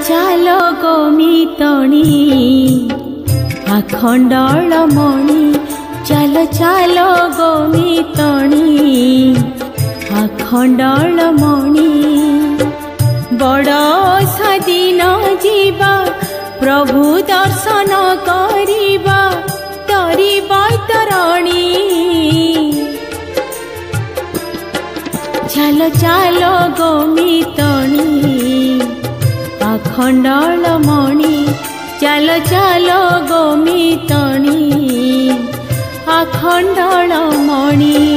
चाल गोमितणी आखंडल मणि चाल चाल गोमितणी आखंडल मणि बड़ स्वाधीन जीवा प्रभु दर्शन करिबा तरी बैतरणी चाल चाल गोमितणी आखंडल मणि चाल चाल गोमितणी आखंडल मणि।